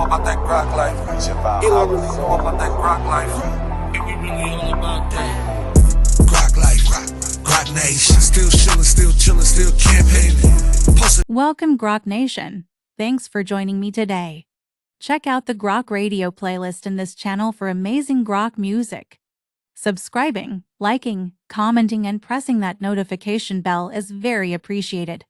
know about that Grok life. Elon really know about that Grok life. And we really all about that. Grok life, Grok Nation. Still chillin', still chillin', still campaigning. Welcome, Grok Nation. Thanks for joining me today. Check out the Grok Radio playlist in this channel for amazing Grok music. Subscribing, liking, commenting, and pressing that notification bell is very appreciated.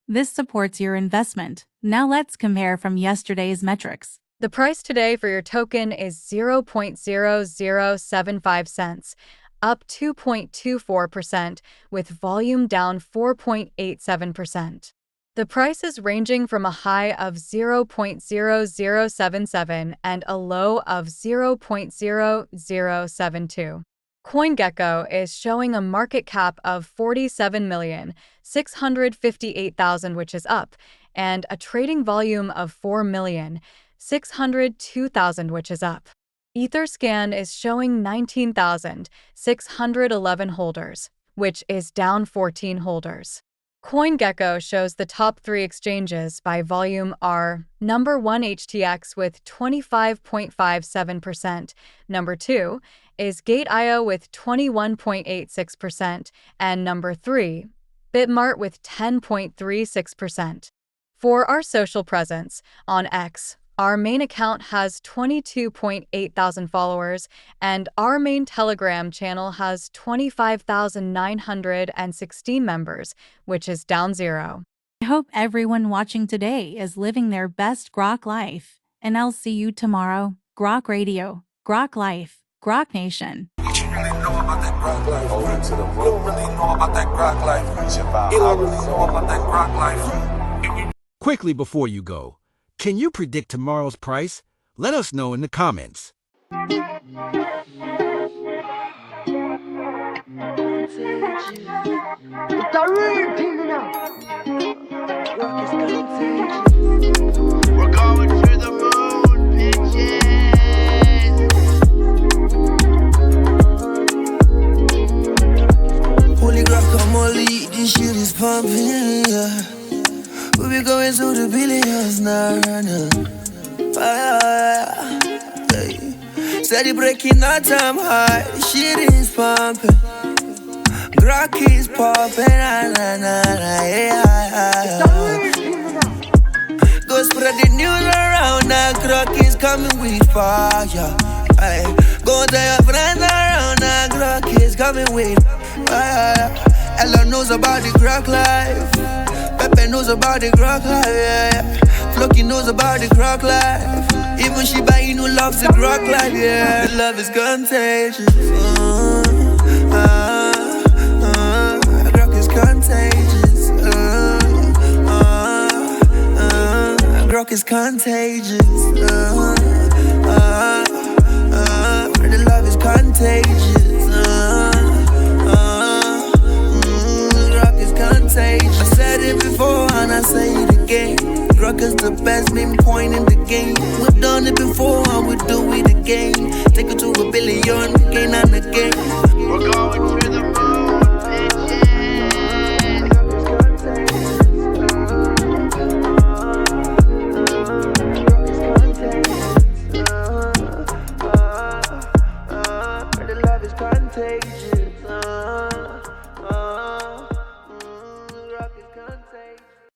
This supports your investment. Now let's compare from yesterday's metrics. The price today for your token is 0.0075 cents, up 2.24%, with volume down 4.87%. The price is ranging from a high of 0.0077 and a low of 0.0072. CoinGecko is showing a market cap of 47,658,000, which is up, and a trading volume of 4,602,000, which is up. Etherscan is showing 19,611 holders, which is down 14 holders. CoinGecko shows the top 3 exchanges by volume are number 1 HTX with 25.57%, number 2 is Gate.io with 21.86%, and number 3, Bitmart with 10.36%. For our social presence, on X, our main account has 22.8 thousand followers, and our main Telegram channel has 25,916 members, which is down 0. I hope everyone watching today is living their best Grok life, and I'll see you tomorrow. Grok Radio, Grok Life, Grok Nation. What you really know about that Grok life? You don't really know about that Grok life. Elon really know about that Grok life. Quickly before you go, can you predict tomorrow's price? Let us know in the comments. It's a real thing now. Grok is contagious. We're going to the moon, bitches. Holy Grok, come on, lead. This shit is pumping, yeah. We be going to the billions now, hey. Steady breaking our time high. The shit is pumping. Grok is popping, yeah. Go spread the news around now. Grok is coming with fire. Ay. Go tell your friends around now. Grok is coming with fire. Elon knows about the Grok life. Pepe knows about the Grok life, yeah. Floki knows about the Grok life. Even Shiba Inu loves the Grok life, yeah. The love is contagious. Grok is contagious. Grok is contagious. The love is contagious. Grok is contagious. I said it before and I say it again. Grok is the best meme coin in the game. We've done it before and we do it again. Take it to $1 billion again and again.